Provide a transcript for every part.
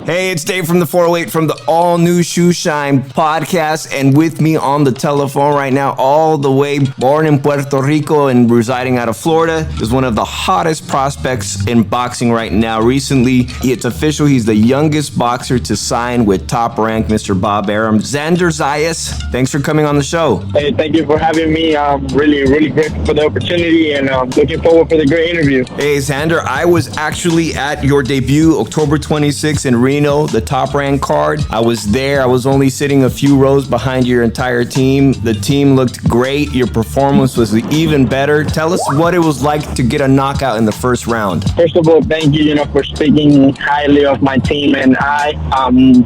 Hey, it's Dave from the 408 from the all-new Shoeshine podcast, and with me on the telephone right now, all the way born in Puerto Rico and residing out of Florida, is one of the hottest prospects in boxing right now. Recently, it's official, he's the youngest boxer to sign with Top Rank, Mr. Bob Arum. Xander Zayas, thanks for coming on the show. Hey, thank you for having me. I'm really grateful for the opportunity, and looking forward for the great interview. Hey, Xander, I was actually at your debut October 26th in Reno, the Top Rank card. I was there. I was only sitting a few rows behind your entire team. The team looked great. Your performance was even better. Tell us what it was like to get a knockout in the first round. First of all, thank you, for speaking highly of my team, and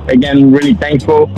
again, really thankful.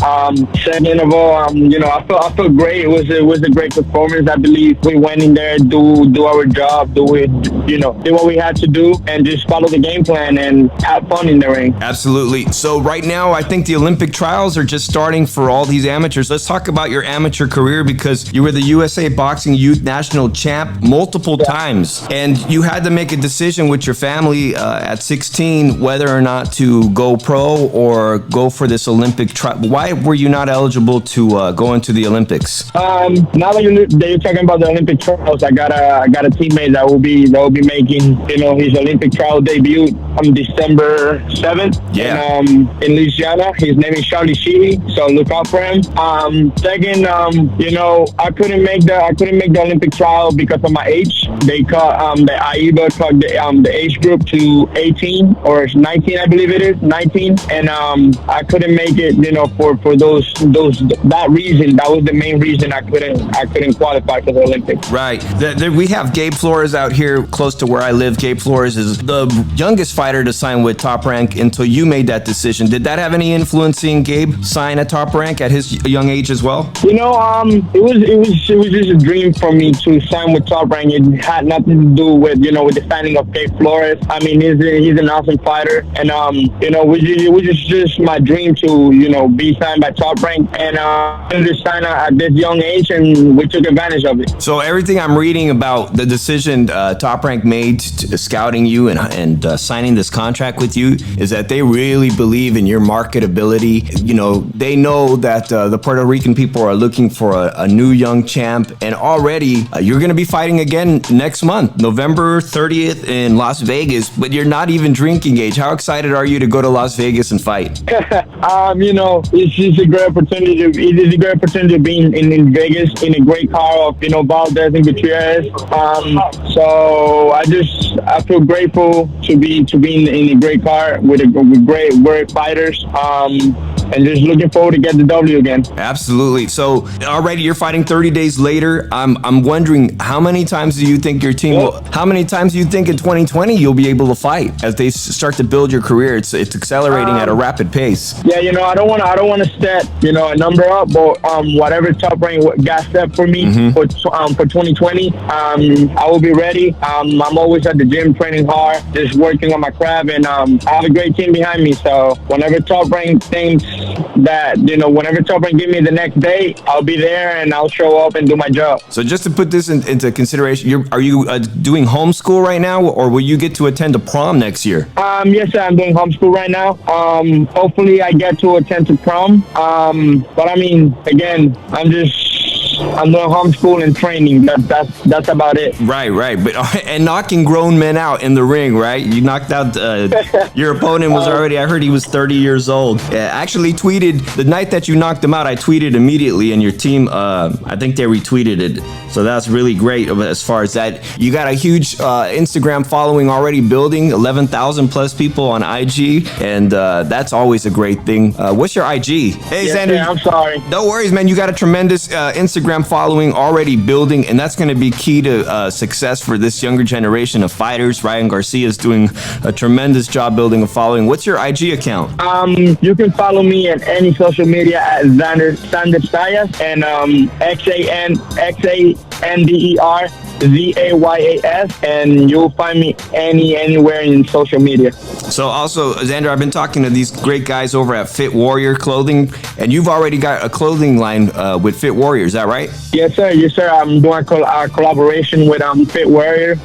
Second of all, I felt great. It was a great performance. I believe we went in there, do our job, do what we had to do, and just follow the game plan and have fun in the ring. Absolutely. So right now, I think the Olympic trials are just starting for all these amateurs. Let's talk about your amateur career, because you were the USA Boxing Youth National Champ multiple times, and you had to make a decision with your family at 16 whether or not to go pro or go for this Olympic trial. Why were you not eligible to go into the Olympics? Now that you're talking about the Olympic trials, I got a teammate that will be making his Olympic trial debut on December 7th. Yeah. In Louisiana. His name is Charlie Sheely, so look out for him. Second, I couldn't make the Olympic trial because of my age. They cut the AIBA cut the age group to 18 or 19, I believe it is 19, and I couldn't make it. For that reason, that was the main reason I couldn't qualify for the Olympics. Right. We have Gabe Flores out here close to where I live. Gabe Flores is the youngest fighter to sign with Top Rank until you made that decision. Did that have any influence seeing Gabe sign at Top Rank at his young age as well? It was just a dream for me to sign with Top Rank. It had nothing to do with with the signing of Gabe Flores. I mean, he's an awesome fighter, and it was just my dream to be signed by Top Rank, and just sign at this young age, and we took advantage of it. So everything I'm reading about the decision Top Rank made to scouting you and signing this contract with you is that they really believe in your marketability. They know that the Puerto Rican people are looking for a new young champ, and already you're going to be fighting again next month, November 30th in Las Vegas, but you're not even drinking age. How excited are you to go to Las Vegas and fight? It's just a great opportunity. It is a great opportunity to be in Vegas in a great car of Valdez and Gutierrez. So I feel grateful to be in a great car with great fighters. And just looking forward to get the W again. Absolutely. So already you're fighting 30 days later. I'm wondering, how many times do you think your team will? How many times do you think in 2020 you'll be able to fight as they start to build your career? It's accelerating at a rapid pace. Yeah, I don't want to set a number up, but whatever Top Rank got set for me for 2020, I will be ready. I'm always at the gym training hard, just working on my craft, and I have a great team behind me. So whenever Top Rank thinks that whenever Top Rank give me the next day, I'll be there and I'll show up and do my job. So just to put this into consideration, are you doing homeschool right now, or will you get to attend a prom next year? Yes, sir, I'm doing homeschool right now. Hopefully I get to attend to prom. But I mean, again, I'm doing homeschool and training. That's about it. Right. But and knocking grown men out in the ring, right? You knocked out your opponent was already. I heard he was 30 years old. Actually, tweeted the night that you knocked him out. I tweeted immediately, and your team, I think they retweeted it. So that's really great as far as that. You got a huge Instagram following already building, 11,000 plus people on IG, and that's always a great thing. What's your IG? Hey, yes, Xander. I'm sorry. No worries, man. You got a tremendous Instagram following already building, and that's going to be key to success for this younger generation of fighters. Ryan Garcia is doing a tremendous job building a following. What's your IG account? You can follow me at any social media at Xander Zayas, and XANDER Zayas, and you'll find me anywhere in social media. So also, Xander, I've been talking to these great guys over at Fit Warrior Clothing, and you've already got a clothing line with Fit Warrior. Is that right? Yes, sir. Yes, sir. I'm doing a collaboration with Fit Warrior.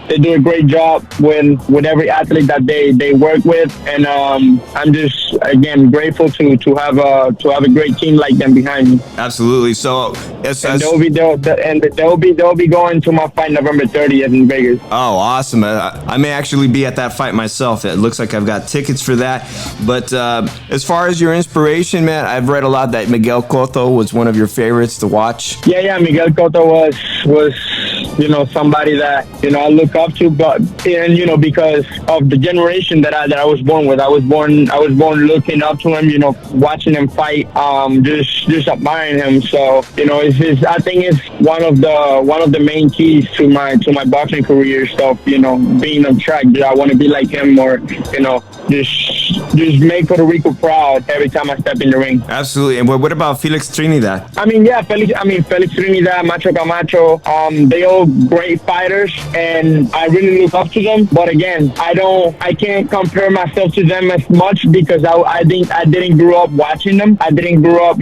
They do a great job with every athlete that they work with, and I'm just again grateful to have a great team like them behind me. Absolutely. So, they'll be going to my fight November 30th in Vegas. Oh, awesome. I may actually be at that fight myself. It looks like I've got tickets for that. But as far as your inspiration, man, I've read a lot that Miguel Cotto was one of your favorites to watch. Yeah, Miguel Cotto was somebody that I look up to, but because of the generation that I was born with. I was born looking up to him, watching him fight, just admiring him. So I think it's one of the main keys to my boxing career. So being on track, I want to be like him, or just make Puerto Rico proud every time I step in the ring. Absolutely. And what about Felix Trinidad? Felix Trinidad, Macho Camacho, they all great fighters, and I really look up to them. But again, I can't compare myself to them as much because I think I didn't grow up watching them. I didn't grow up,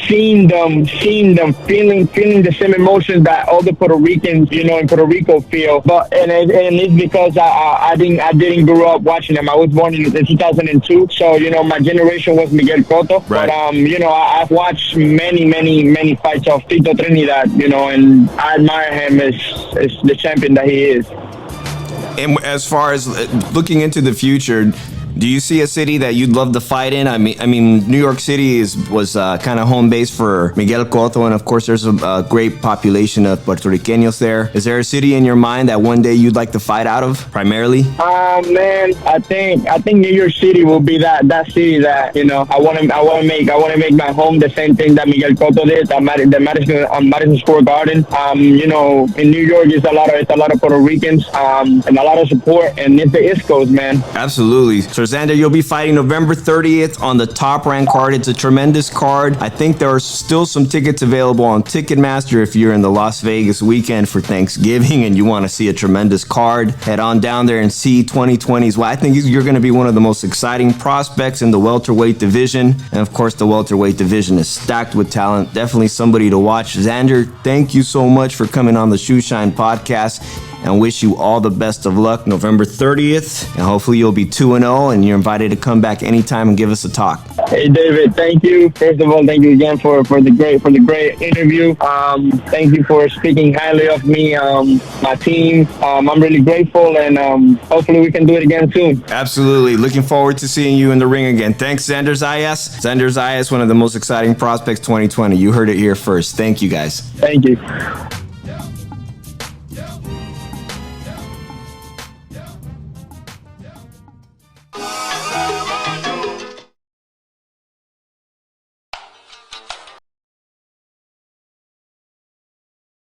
seeing them, feeling the same emotions that all the Puerto Ricans, in Puerto Rico feel. But and it's because I didn't grow up watching them. I was born in 2002, so my generation was Miguel Cotto. Right. But I've watched many fights of Felix Trinidad, and I admire him as the champion that he is. And as far as looking into the future, do you see a city that you'd love to fight in? I mean, New York City was kind of home base for Miguel Cotto, and of course, there's a great population of Puerto Ricanos there. Is there a city in your mind that one day you'd like to fight out of, primarily? Man, I think New York City will be that city that I want to make my home the same thing that Miguel Cotto did at Madison Square Garden. In New York, it's a lot of Puerto Ricans and a lot of support, and it's the East Coast, man. Absolutely. So Xander, you'll be fighting November 30th on the Top Rank card. It's a tremendous card. I think there are still some tickets available on Ticketmaster if you're in the Las Vegas weekend for Thanksgiving and you want to see a tremendous card. Head on down there and see 2020s. Well, I think you're going to be one of the most exciting prospects in the welterweight division. And of course, the welterweight division is stacked with talent. Definitely somebody to watch. Xander, thank you so much for coming on the Shoeshine podcast, and wish you all the best of luck November 30th. And hopefully you'll be 2-0, and you're invited to come back anytime and give us a talk. Hey, David, thank you. First of all, thank you again for the great interview. Thank you for speaking highly of me, my team. I'm really grateful, and hopefully we can do it again soon. Absolutely. Looking forward to seeing you in the ring again. Thanks, Xander Zayas. Xander Zayas, one of the most exciting prospects 2020. You heard it here first. Thank you, guys. Thank you.